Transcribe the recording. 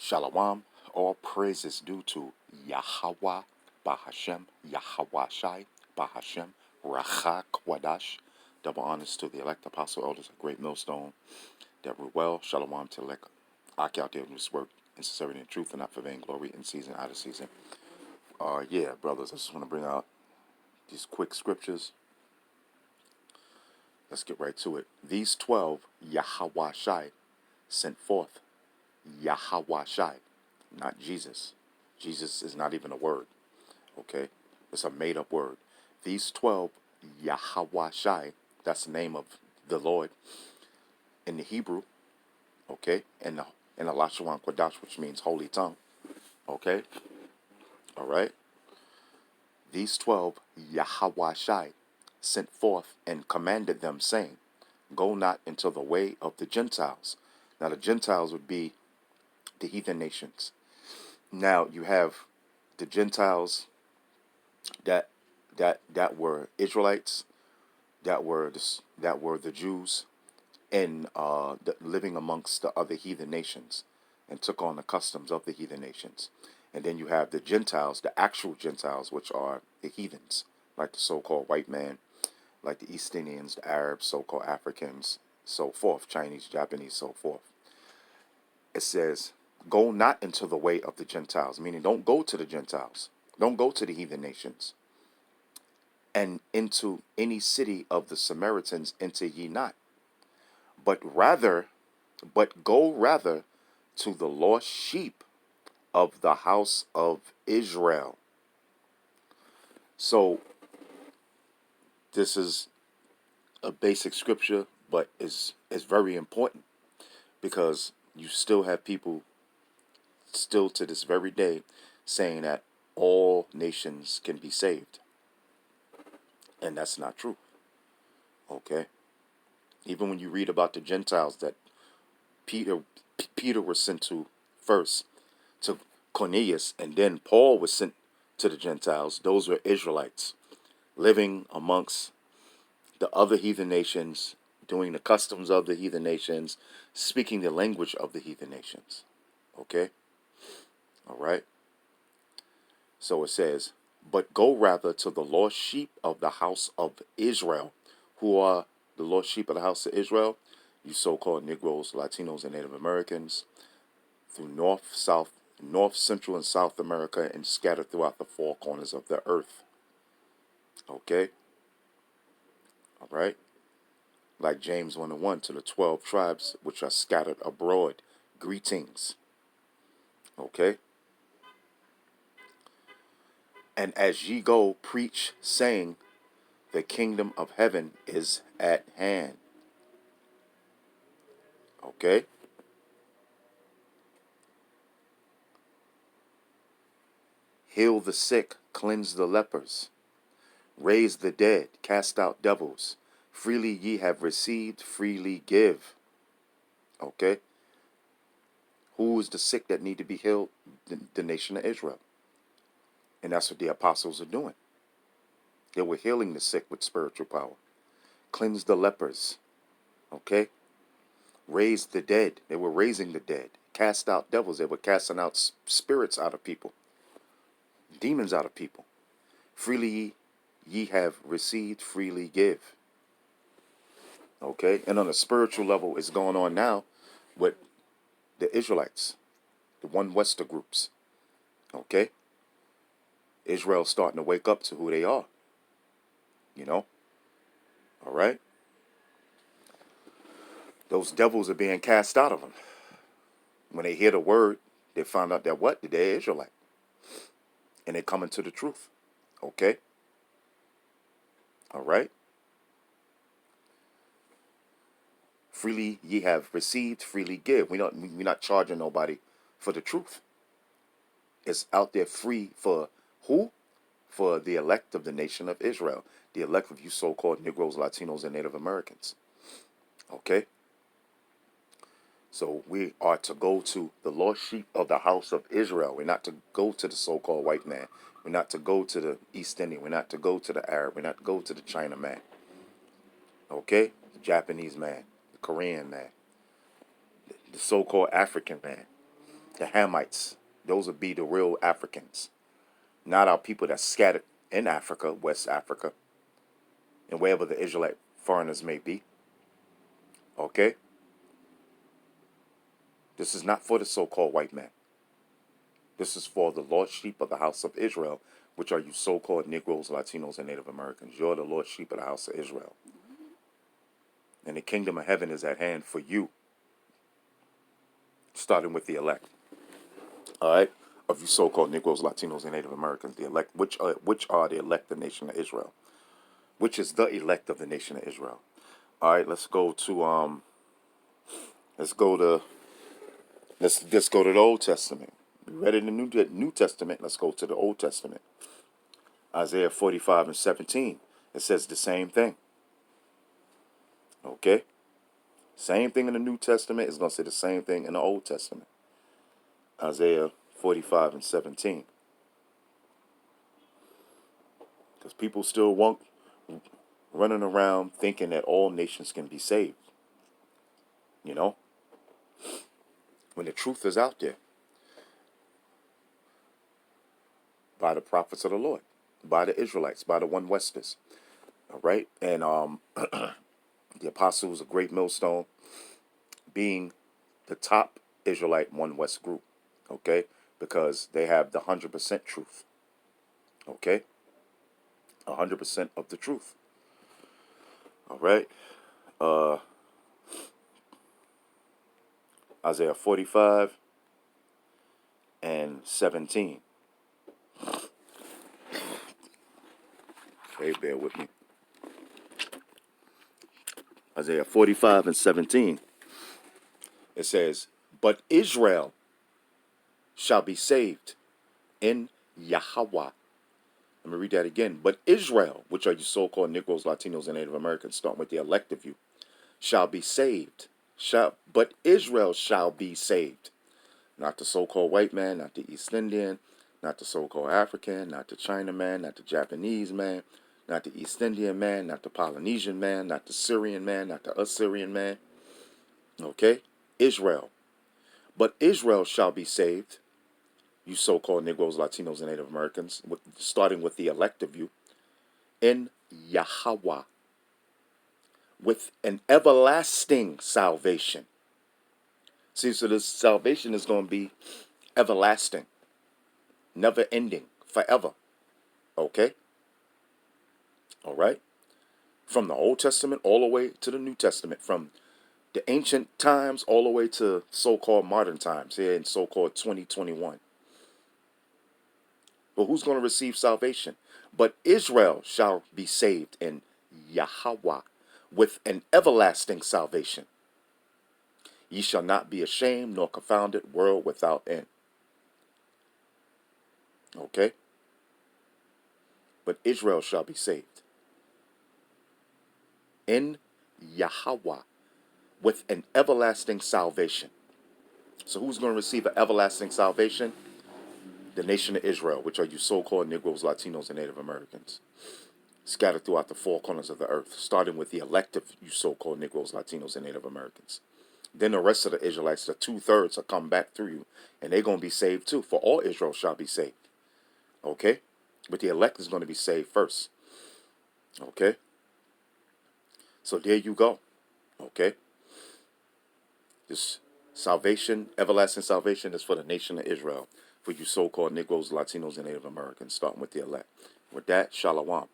Shalom, all praise is due to Yahweh, Bahashem, Yahweh Shai, Bahashem, Rachak Wadash. Double honors to the elect apostle elders of Great Millstone, that were well. Shalom to elect Aki out there whose work in sincerity and truth and not for vain glory in season, out of season. Yeah, brothers, I just want to bring out these quick scriptures. Let's get right to it. These 12 Yahweh Shai sent forth. Yahweh Shai, not Jesus. Jesus is not even a word, okay? It's a made-up word. These 12 Yahweh Shai, that's the name of the Lord in the Hebrew, okay? And in the Lashawan Kodash, which means holy tongue, okay? All right? These 12 Yahweh Shai sent forth and commanded them, saying, go not into the way of the Gentiles. Now, the Gentiles would be the heathen nations. Now, you have the Gentiles that were Israelites, that were the Jews, and living amongst the other heathen nations, and took on the customs of the heathen nations. And then you have the Gentiles, the actual Gentiles, which are the heathens, like the so-called white man, like the East Indians, the Arabs, so-called Africans, so forth, Chinese, Japanese, so forth. It says, go not into the way of the Gentiles, meaning don't go to the Gentiles. Don't go to the heathen nations. And into any city of the Samaritans enter ye not. But go rather to the lost sheep of the house of Israel. So this is a basic scripture, but it's very important, because you still have people still to this very day saying that all nations can be saved. And that's not true. Okay? Even when you read about the Gentiles that Peter was sent to first, to Cornelius, and then Paul was sent to the Gentiles, those were Israelites living amongst the other heathen nations, doing the customs of the heathen nations, speaking the language of the heathen nations. Okay? All right? So it says, but go rather to the lost sheep of the house of Israel. Who are the lost sheep of the house of Israel? You so-called Negroes, Latinos, and Native Americans, through North, Central, and South America, and scattered throughout the four corners of the earth. Okay? All right? Like James 1:1, to the 12 tribes which are scattered abroad, greetings. Okay? And as ye go, preach, saying, the kingdom of heaven is at hand. Okay? Heal the sick, cleanse the lepers, raise the dead, cast out devils. Freely ye have received, freely give. Okay? Who is the sick that need to be healed? The nation of Israel. And that's what the apostles are doing. They were healing the sick with spiritual power. Cleanse the lepers. Okay? Raise the dead. They were raising the dead. Cast out devils. They were casting out spirits out of people. Demons out of people. Freely ye have received, freely give. Okay? And on a spiritual level, it's going on now with the Israelites, the one Wester groups. Okay? Israel's starting to wake up to who they are. You know? All right? Those devils are being cast out of them. When they hear the word, they find out that what? They're Israelite. And they come into the truth. Okay? All right? Freely ye have received, freely give. We're not charging nobody for the truth. It's out there free for who? For the elect of the nation of Israel. The elect of you so-called Negroes, Latinos, and Native Americans. Okay? So we are to go to the lost sheep of the house of Israel. We're not to go to the so-called white man. We're not to go to the East Indian. We're not to go to the Arab. We're not to go to the China man. Okay? The Japanese man. The Korean man. The so-called African man. The Hamites. Those would be the real Africans, not our people that's scattered in Africa, West Africa, and wherever the Israelite foreigners may be. Okay? This is not for the so-called white man. This is for the lost sheep of the house of Israel, which are you so-called Negroes, Latinos, and Native Americans. You're the lost sheep of the house of Israel. And the kingdom of heaven is at hand for you, starting with the elect. All right? Of you so-called Negroes, Latinos, and Native Americans, the elect, which are the elect of the nation of Israel, which is the elect of the nation of Israel. All right, let's go to let's go to the Old Testament. We read it in the New Testament. Let's go to the Old Testament. Isaiah 45 and 17. It says the same thing. Okay? Same thing in the New Testament is going to say the same thing in the Old Testament. Isaiah 45 and 17. Because people still running around thinking that all nations can be saved. You know? When the truth is out there. By the prophets of the Lord. By the Israelites. By the one Westers. All right? And the apostles, a great millstone, being the top Israelite one West group. Okay? Because they have the 100% truth. Okay? 100% of the truth. All right? Isaiah 45 and 17. Okay, bear with me. Isaiah 45 and 17. It says, but Israel shall be saved in Yahweh. Let me read that again. But Israel, which are you so-called Negroes, Latinos, and Native Americans, starting with the elect of you, shall be saved. But Israel shall be saved. Not the so-called white man, not the East Indian, not the so-called African, not the Chinaman, not the Japanese man, not the East Indian man, not the Polynesian man, not the Syrian man, not the Assyrian man. Okay? Israel. But Israel shall be saved, you so-called Negroes, Latinos, and Native Americans, starting with the elect of you, in Yahweh, with an everlasting salvation. See, so this salvation is going to be everlasting, never ending, forever. Okay? All right? From the Old Testament all the way to the New Testament, from the ancient times all the way to so-called modern times here in so-called 2021. But who's going to receive salvation? But Israel shall be saved in Yahweh with an everlasting salvation. Ye shall not be ashamed nor confounded, world without end. Okay? But Israel shall be saved in Yahweh with an everlasting salvation. So who's going to receive an everlasting salvation? The nation of Israel, which are you so-called Negroes, Latinos, and Native Americans, scattered throughout the four corners of the earth, starting with the elect of you so-called Negroes, Latinos, and Native Americans. Then the rest of the Israelites, the 2/3, will come back through you, and they're going to be saved too, for all Israel shall be saved. Okay? But the elect is going to be saved first. Okay? So there you go. Okay? This salvation, everlasting salvation, is for the nation of Israel, for you so-called Negroes, Latinos, and Native Americans, starting with the elect. With that, shalom.